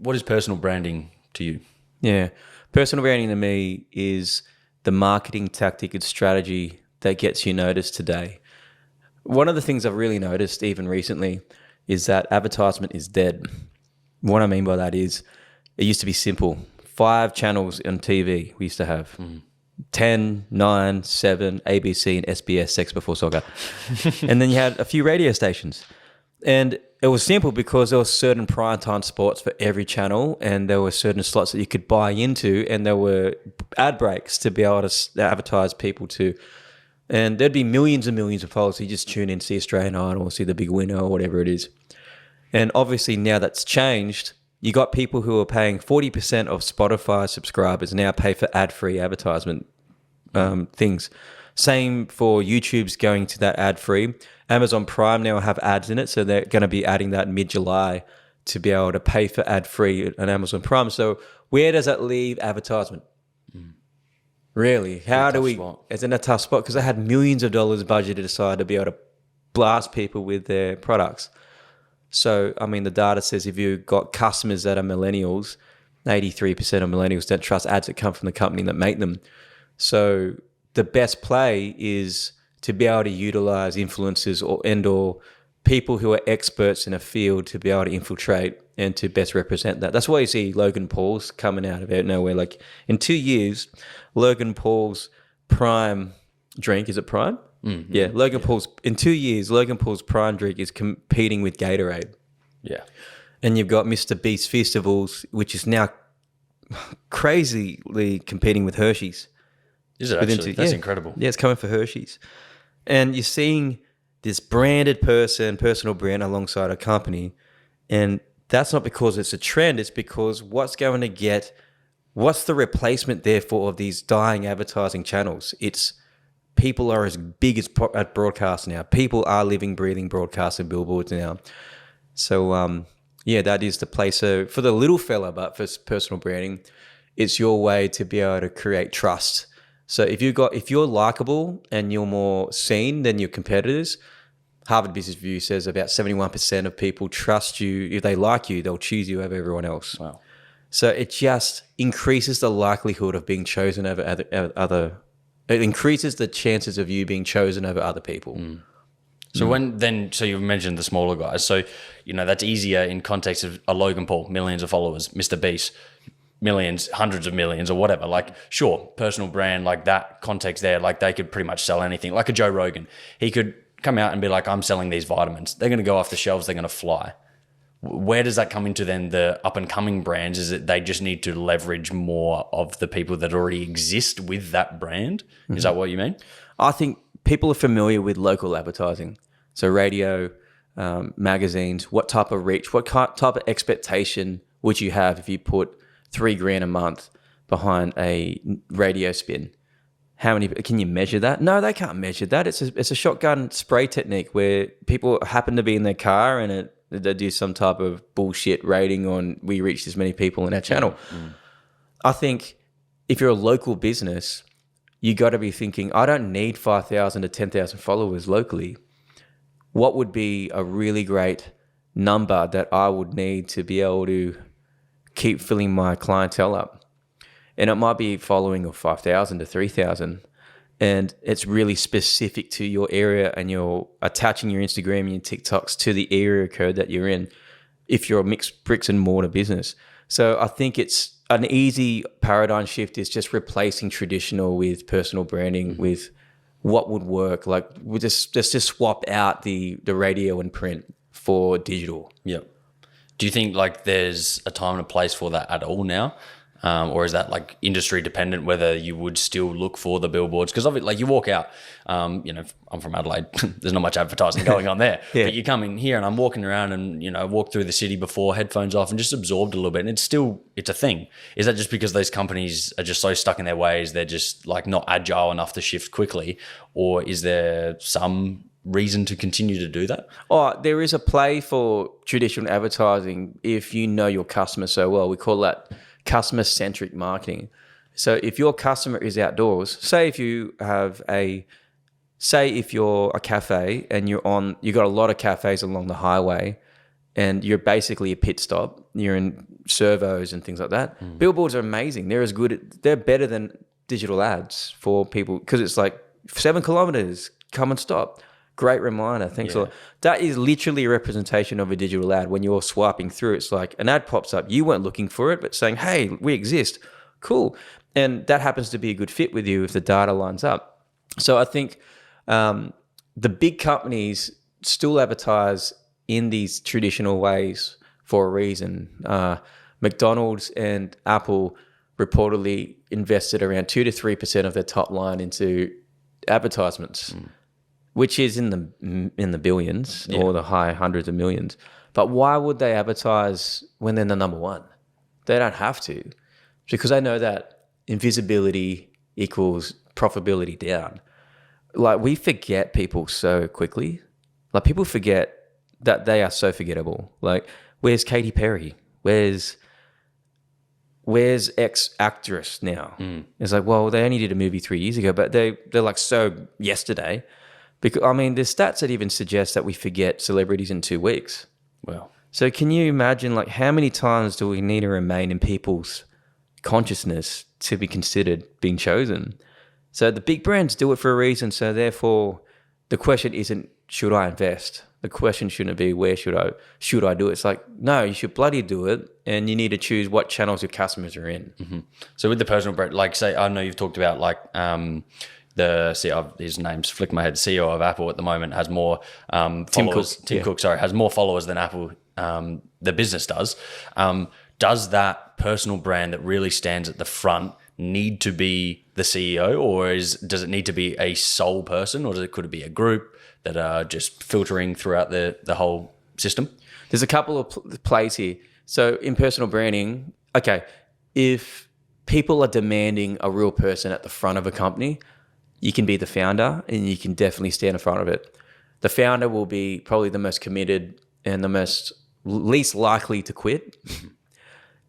what is personal branding to you? Yeah. Personal branding to me is the marketing tactic and strategy that gets you noticed today. One of the things I've really noticed even recently is that advertisement is dead. What I mean by that is it used to be simple. 5 channels on TV we used to have. 10, 9, 7, ABC and SBS, Sex Before Soccer. And then you had a few radio stations. And it was simple because there were certain primetime spots for every channel, and there were certain slots that you could buy into, and there were ad breaks to be able to advertise people to. And there'd be millions and millions of followers. So you just tune in, see Australian Idol, or see The Big Winner, or whatever it is. And obviously now that's changed. You got people who are paying 40% of Spotify subscribers now pay for ad-free advertisement things. Same for YouTube's going to that ad-free. Amazon Prime now have ads in it, so they're going to be adding that mid-July to be able to pay for ad-free on Amazon Prime. So where does that leave advertisement? Really? How do we... It's in a tough spot because they had millions of dollars budgeted aside to be able to blast people with their products. So, I mean, the data says if you've got customers that are millennials, 83% of millennials don't trust ads that come from the company that make them. So the best play is to be able to utilize influencers or people who are experts in a field to be able to infiltrate and to best represent that. That's why you see Logan Paul's coming out of nowhere. Like in 2 years, Logan Paul's Prime drink, is it Prime? Mm-hmm. Yeah, in 2 years, Logan Paul's Prime drink is competing with Gatorade. Yeah. And you've got Mr. Beast Festivals, which is now crazily competing with Hershey's. Is it actually? That's incredible. Yeah, it's coming for Hershey's. And you're seeing this branded personal brand alongside a company. And that's not because it's a trend. It's because what's the replacement therefore of these dying advertising channels? It's people are as big as at broadcast now. People are living, breathing broadcast and billboards now. So, that is the place. So for the little fella, but for personal branding, it's your way to be able to create trust. So if you're likable and you're more seen than your competitors, Harvard Business Review says about 71% of people trust you. If they like you, they'll choose you over everyone else. Wow. So it just increases the likelihood of being chosen over other. It increases the chances of you being chosen over other people. Mm. So you've mentioned the smaller guys. So, that's easier in context of a Logan Paul, millions of followers, Mr. Beast, millions, hundreds of millions or whatever. Like, sure, personal brand, like that context there, like they could pretty much sell anything. Like a Joe Rogan, he could come out and be like, I'm selling these vitamins. They're going to go off the shelves. They're going to fly. Where does that come into then the up and coming brands? Is it they just need to leverage more of the people that already exist with that brand? Mm-hmm. Is that what you mean? I think people are familiar with local advertising. So radio, magazines, what type of reach, what type of expectation would you have if you put $3,000 a month behind a radio spin? How many can you measure that? No, they can't measure that. It's a shotgun spray technique where people happen to be in their car and they do some type of bullshit rating on we reach this many people in our channel. Mm. I think if you're a local business, you got to be thinking, I don't need 5,000 to 10,000 followers locally. What would be a really great number that I would need to be able to keep filling my clientele up? And it might be following of 5,000 to 3,000. And it's really specific to your area and you're attaching your Instagram and your TikToks to the area code that you're in if you're a mixed bricks and mortar business. So I think it's an easy paradigm shift is just replacing traditional with personal branding with what would work. Like we just swap out the radio and print for digital. Yeah. Do you think like there's a time and a place for that at all now? Or is that like industry dependent, whether you would still look for the billboards? Because like you walk out, I'm from Adelaide, there's not much advertising going on there, yeah. But you come in here and I'm walking around and, I walked through the city before, headphones off and just absorbed a little bit. And it's a thing. Is that just because those companies are just so stuck in their ways, they're just like not agile enough to shift quickly? Or is there some reason to continue to do that? Oh, there is a play for traditional advertising if you know your customer so well. We call that customer-centric marketing. So if your customer is outdoors, say if you're a cafe and you've got a lot of cafes along the highway and you're basically a pit stop. You're in servos and things like that. Billboards are amazing. They're better than digital ads for people because it's like 7 kilometers, come and stop. Great reminder. Thanks a lot. That is literally a representation of a digital ad. When you're swiping through, it's like an ad pops up. You weren't looking for it, but saying, hey, we exist. Cool. And that happens to be a good fit with you if the data lines up. So I think the big companies still advertise in these traditional ways for a reason. McDonald's and Apple reportedly invested around 2 to 3% of their top line into advertisements, which is in the billions or the high hundreds of millions. But why would they advertise when they're the number one? They don't have to, because they know that invisibility equals profitability down. Like, we forget people so quickly. Like, people forget that they are so forgettable. Like, where's Katy Perry? Where's X actress now? It's like, well, they only did a movie 3 years ago, but they're like so yesterday. Because I mean, there's stats that even suggest that we forget celebrities in 2 weeks. Well, so can you imagine, like, how many times do we need to remain in people's consciousness to be considered being chosen? So the big brands do it for a reason. So therefore, the question isn't, should I invest? The question shouldn't be, where should I do it? It's like, no, you should bloody do it, and you need to choose what channels your customers are in. So with the personal brand, like, say, I know you've talked about like the CEO, his name's flick my head, CEO of Apple at the moment has more followers. Tim Cook, has more followers than Apple, the business does. Does that personal brand that really stands at the front need to be the CEO, or does it need to be a sole person, or could it be a group that are just filtering throughout the whole system? There's a couple of plays here. So in personal branding, okay, if people are demanding a real person at the front of a company, you can be the founder and you can definitely stand in front of it. The founder will be probably the most committed and the least likely to quit.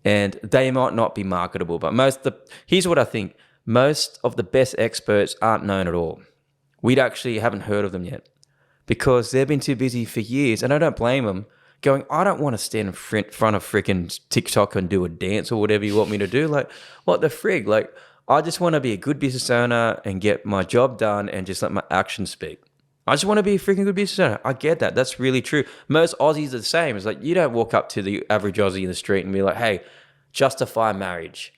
And they might not be marketable, but here's what I think. Most of the best experts aren't known at all. We actually haven't heard of them yet because they've been too busy for years, and I don't blame them, going, I don't want to stand in front of freaking TikTok and do a dance or whatever you want me to do. Like, what the frig? Like, I just want to be a good business owner and get my job done and just let my actions speak. I just want to be a freaking good business owner. I get that. That's really true. Most Aussies are the same. It's like, you don't walk up to the average Aussie in the street and be like, hey, justify marriage.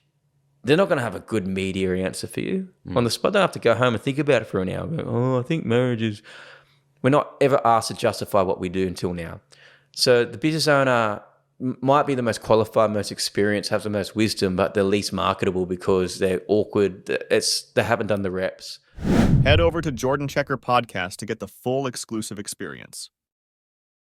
They're not going to have a good media answer for you on the spot. They don't have to go home and think about it for an hour. Go, I think marriage is... We're not ever asked to justify what we do until now. So the business owner might be the most qualified, most experienced, have the most wisdom, but they're least marketable because they're awkward. They haven't done the reps. Head over to Jordan Checker Podcast to get the full exclusive experience.